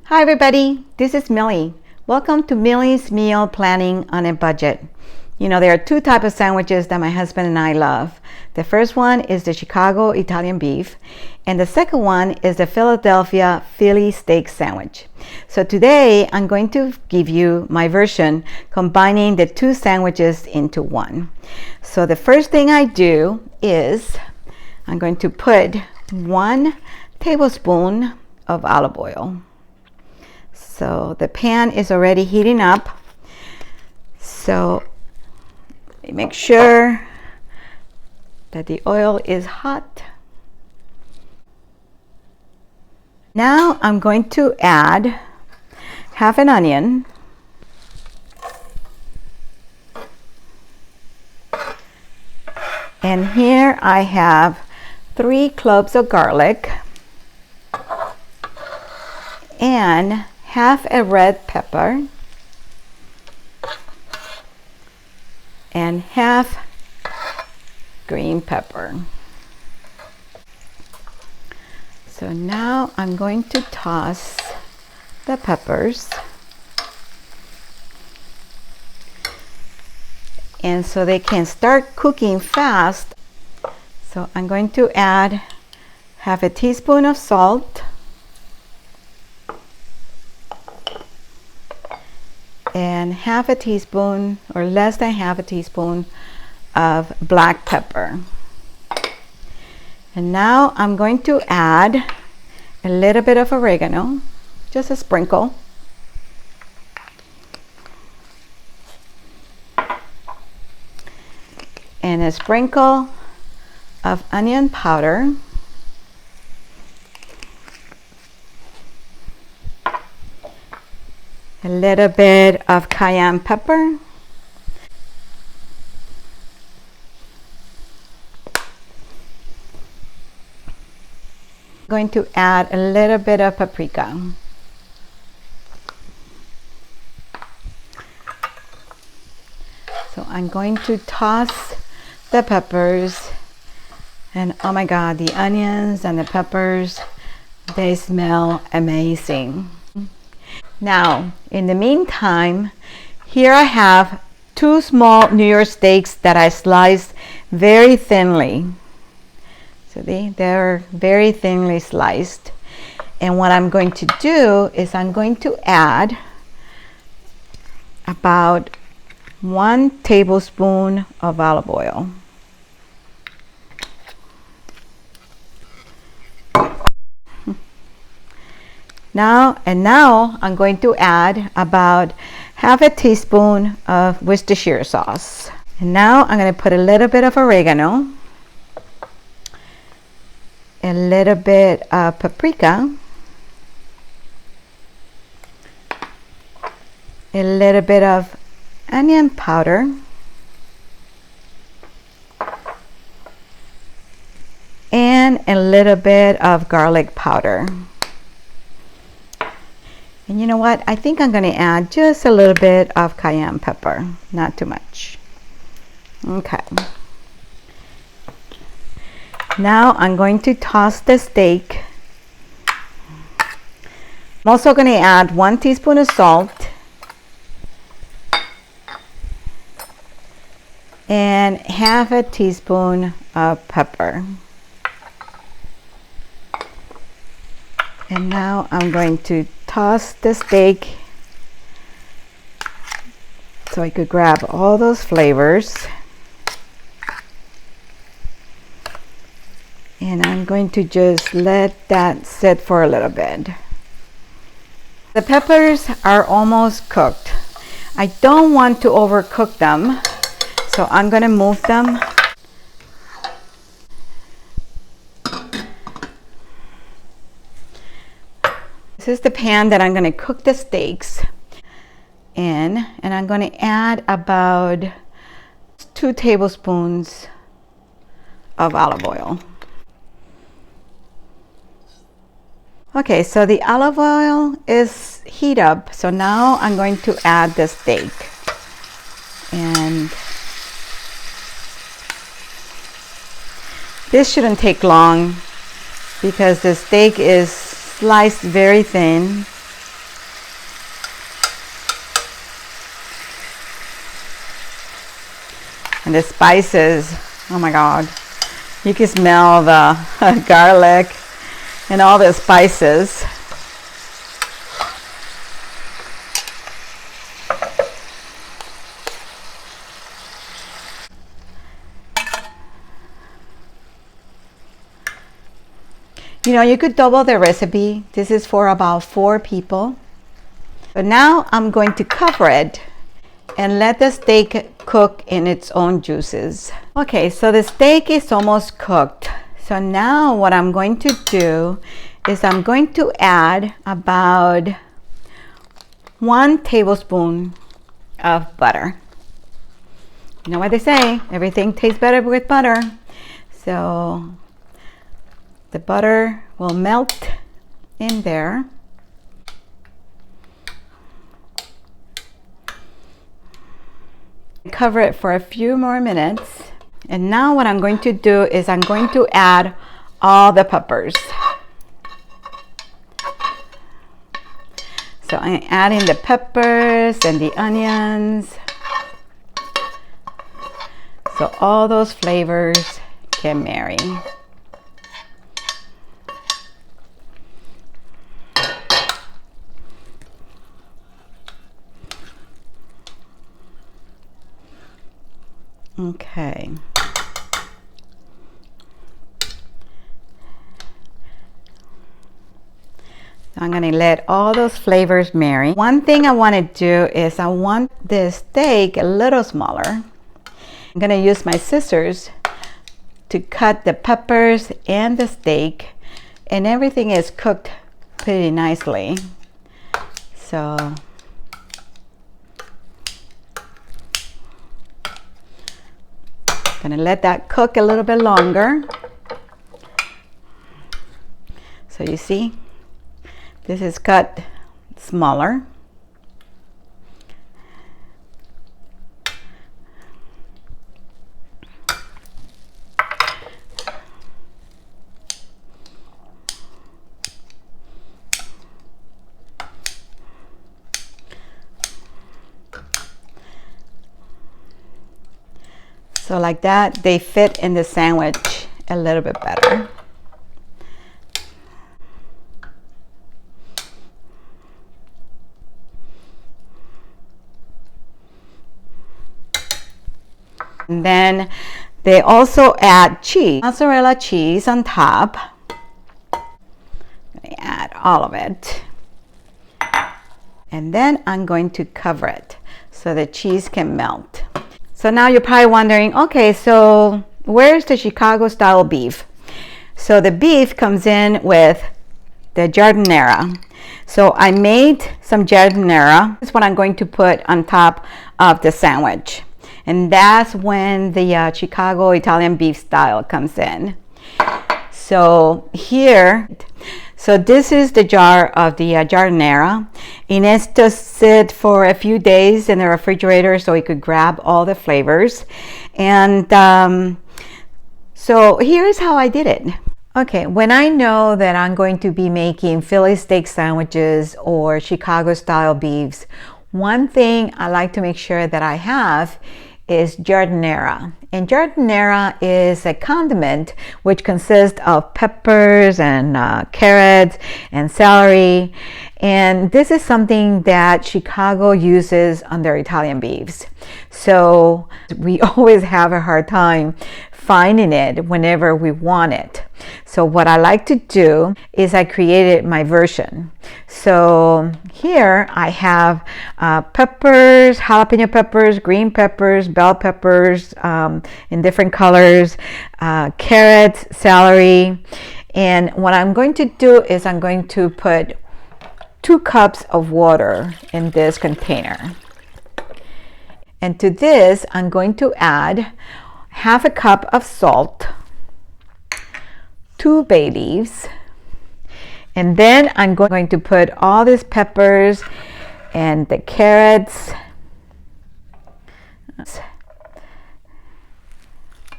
Hi everybody, this is Millie. Welcome to Millie's Meal Planning on a Budget. You know, there are two types of sandwiches that my husband and I love. The first one is the Chicago Italian beef, and the second one is the Philadelphia Philly steak sandwich. So today I'm going to give you my version combining the two sandwiches into one. So the first thing I do is I'm going to put 1 tablespoon of olive oil. So the pan is already heating up. So make sure that the oil is hot. Now I'm going to add half an onion. And here I have 3 cloves of garlic and half a red pepper and half green pepper. So now I'm going to toss the peppers, and so they can start cooking fast. So I'm going to add half a teaspoon of salt and half a teaspoon or less than half a teaspoon of black pepper. And now I'm going to add a little bit of oregano, just a sprinkle. And a sprinkle of onion powder. A little bit of cayenne pepper. Going to add a little bit of paprika. So I'm going to toss the peppers, and oh my God, the onions and the peppers, they smell amazing. Now, in the meantime, here I have 2 small New York steaks that I sliced very thinly. So they're very thinly sliced. And what I'm going to do is I'm going to add about 1 tablespoon of olive oil. Now I'm going to add about half a teaspoon of Worcestershire sauce. And now I'm going to put a little bit of oregano, a little bit of paprika, a little bit of onion powder, and a little bit of garlic powder. And you know what? I think I'm going to add just a little bit of cayenne pepper, not too much. Okay. Now I'm going to toss the steak. I'm also going to add 1 teaspoon of salt and half a teaspoon of pepper. And now I'm going to toss the steak so I could grab all those flavors. And I'm going to just let that sit for a little bit. The peppers are almost cooked. I don't want to overcook them, so I'm going to move them. This is the pan that I'm going to cook the steaks in, and I'm going to add about 2 tablespoons of olive oil. Okay, so the olive oil is heat up, so now I'm going to add the steak. And this shouldn't take long because the steak is sliced very thin. And the spices, oh my God. You can smell the garlic and all the spices. You know, you could double the recipe. This is for about 4 people. But now I'm going to cover it and let the steak cook in its own juices. Okay, so the steak is almost cooked. So now what I'm going to do is I'm going to add about 1 tablespoon of butter. You know what they say, everything tastes better with butter. So the butter will melt in there. Cover it for a few more minutes. And now what I'm going to do is I'm going to add all the peppers. So I'm adding the peppers and the onions. So all those flavors can marry. Okay. I'm going to let all those flavors marry. One thing I want to do is I want the steak a little smaller. I'm going to use my scissors to cut the peppers and the steak, and everything is cooked pretty nicely. So I'm going to let that cook a little bit longer. So you see, this is cut smaller. So like that, they fit in the sandwich a little bit better. And then they also add cheese, mozzarella cheese on top. I add all of it. And then I'm going to cover it so the cheese can melt. So now you're probably wondering, okay, so where's the Chicago style beef? So the beef comes in with the giardiniera. So I made some giardiniera. This is what I'm going to put on top of the sandwich. And that's when the Chicago Italian beef style comes in. So here, so this is the jar of the giardiniera. It needs to sit for a few days in the refrigerator so it could grab all the flavors. And so here's how I did it. Okay, when I know that I'm going to be making Philly steak sandwiches or Chicago style beefs, one thing I like to make sure that I have is giardiniera. And giardiniera is a condiment which consists of peppers and carrots and celery. And this is something that Chicago uses on their Italian beefs. So we always have a hard time finding it whenever we want it. So what I like to do is I created my version. So here I have peppers, jalapeno peppers, green peppers, bell peppers in different colors, carrots, celery. And what I'm going to do is I'm going to put 2 cups of water in this container. And to this, I'm going to add half a cup of salt, 2 bay leaves, and then I'm going to put all these peppers and the carrots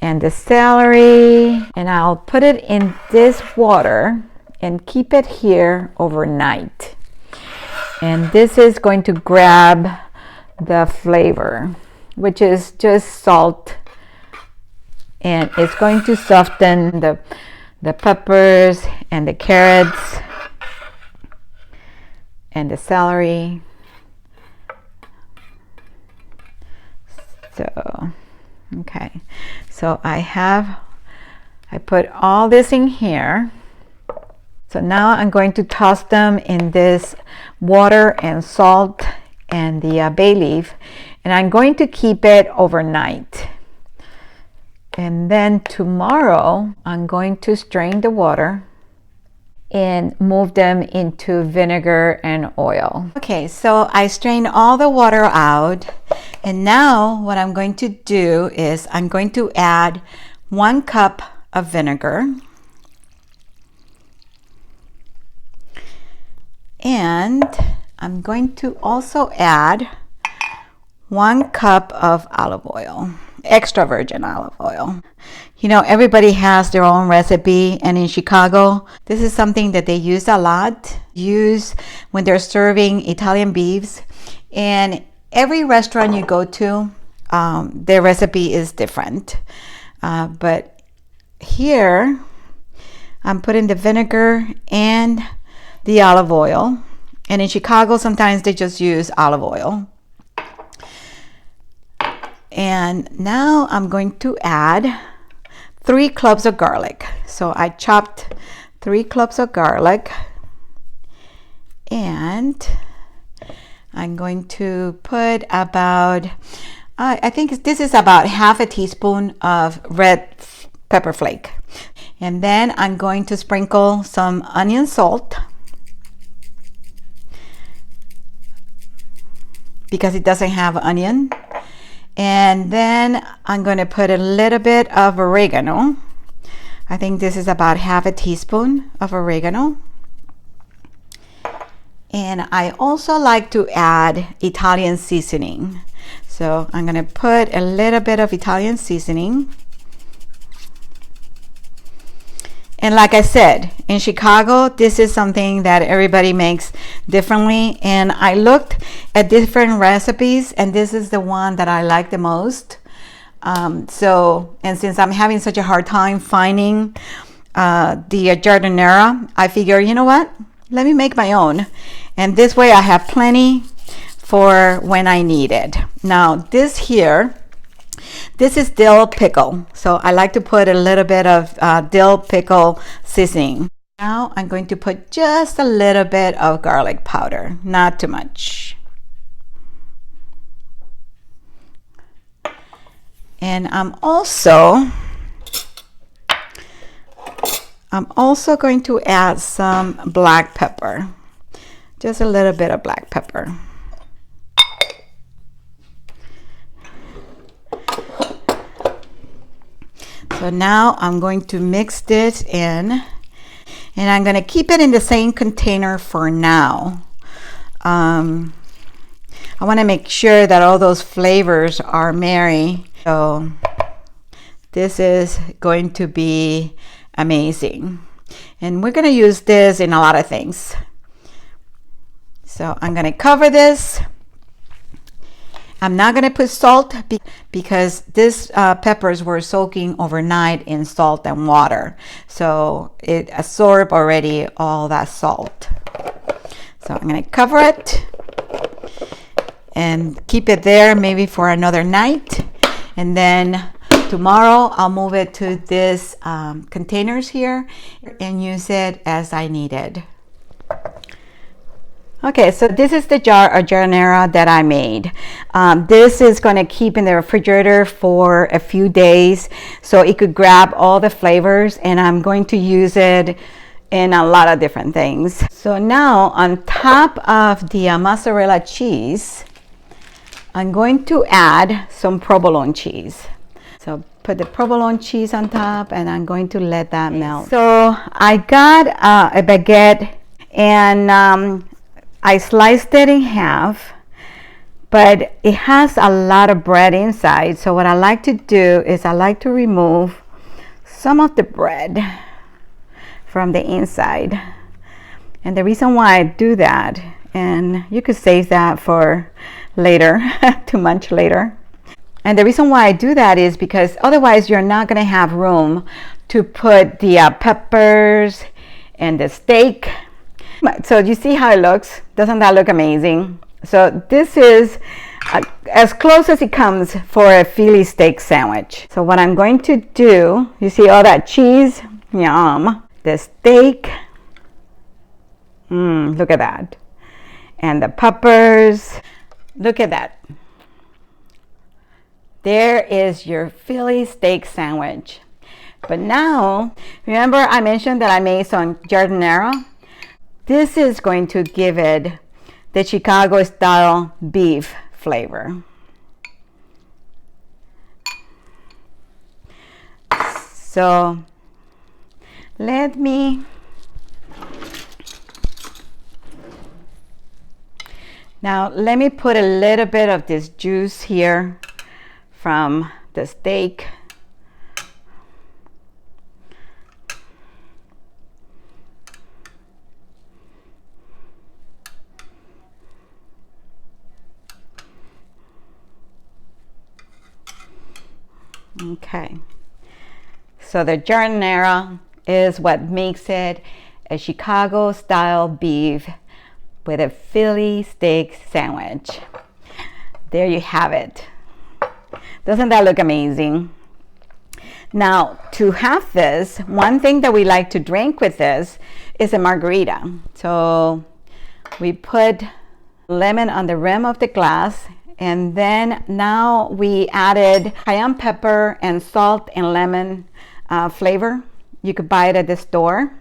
and the celery, and I'll put it in this water and keep it here overnight. And this is going to grab the flavor, which is just salt and it's going to soften the peppers and the carrots and the celery. So, okay, so I put all this in here. So now I'm going to toss them in this water and salt and the bay leaf, and I'm going to keep it overnight. And then tomorrow I'm going to strain the water and move them into vinegar and oil. Okay, so I strained all the water out, and now what I'm going to do is I'm going to add 1 cup of vinegar, and I'm going to also add 1 cup of olive oil, extra virgin olive oil. You know, everybody has their own recipe, and in Chicago, this is something that they use a lot, when they're serving Italian beefs. And every restaurant you go to, their recipe is different. But here, I'm putting the vinegar and the olive oil. And in Chicago, sometimes they just use olive oil. And now I'm going to add 3 cloves of garlic. So I chopped 3 cloves of garlic, and I'm going to put about, I think this is about half a teaspoon of red pepper flake. And then I'm going to sprinkle some onion salt, because it doesn't have onion. And then I'm going to put a little bit of oregano. I think this is about half a teaspoon of oregano. And I also like to add Italian seasoning. So I'm going to put a little bit of Italian seasoning. And like I said, in Chicago, this is something that everybody makes differently. And I looked at different recipes, and this is the one that I like the most. And since I'm having such a hard time finding the giardiniera, I figure, you know what? Let me make my own. And this way I have plenty for when I need it. Now, this is dill pickle. So I like to put a little bit of dill pickle seasoning. Now I'm going to put just a little bit of garlic powder, not too much. And I'm also going to add some black pepper, just a little bit of black pepper. So now I'm going to mix this in, and I'm going to keep it in the same container for now. I want to make sure that all those flavors are married. So this is going to be amazing. And we're going to use this in a lot of things. So I'm going to cover this. I'm not going to put salt because these peppers were soaking overnight in salt and water. So it absorbed already all that salt. So I'm going to cover it and keep it there maybe for another night. And then tomorrow I'll move it to this containers here and use it as I need it. Okay, so this is the jar of giardiniera that I made. This is going to keep in the refrigerator for a few days so it could grab all the flavors, and I'm going to use it in a lot of different things. So now on top of the mozzarella cheese, I'm going to add some provolone cheese. So put the provolone cheese on top, and I'm going to let that melt. So I got a baguette, and I sliced it in half, but it has a lot of bread inside. So what I like to do is I like to remove some of the bread from the inside. And the reason why I do that, and you could save that for later, to munch later. And the reason why I do that is because otherwise you're not going to have room to put the peppers and the steak. So you see how it looks? Doesn't that look amazing? So this is as close as it comes for a Philly steak sandwich. So what I'm going to do, you see all that cheese? Yum. The steak. Look at that. And the peppers. Look at that. There is your Philly steak sandwich. But now, remember I mentioned that I made some giardiniera? This is going to give it the Chicago style beef flavor. So let me put a little bit of this juice here from the steak. Okay, so the giardiniera is what makes it a Chicago style beef with a Philly steak sandwich. There you have it. Doesn't that look amazing? Now, to have this, one thing that we like to drink with this is a margarita. So we put lemon on the rim of the glass, and then now we added cayenne pepper and salt and lemon flavor. You could buy it at the store.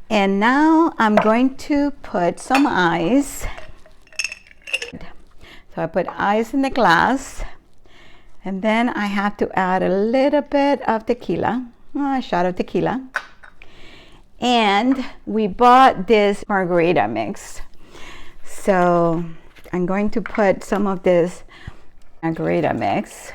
And now I'm going to put some ice. So I put ice in the glass, and then I have to add a little bit of tequila, a shot of tequila. And we bought this margarita mix. So I'm going to put some of this margarita mix.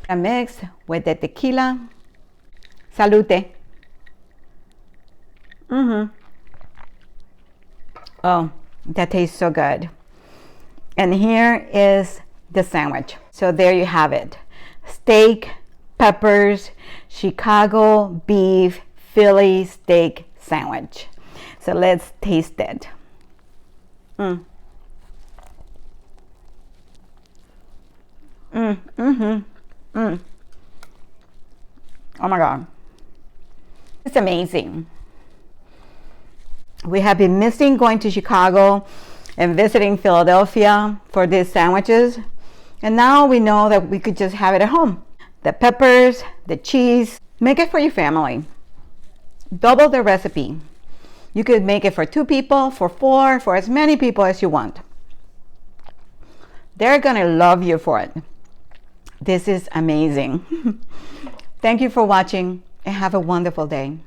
A mix with the tequila. Salute. Oh, that tastes so good. And here is the sandwich. So there you have it. Steak, peppers, Chicago beef, Philly steak sandwich. So let's taste it. Oh my God. It's amazing. We have been missing going to Chicago and visiting Philadelphia for these sandwiches. And now we know that we could just have it at home. The peppers, the cheese, make it for your family. Double the recipe. You could make it for 2 people, for 4, for as many people as you want. They're gonna love you for it. This is amazing. Thank you for watching and have a wonderful day.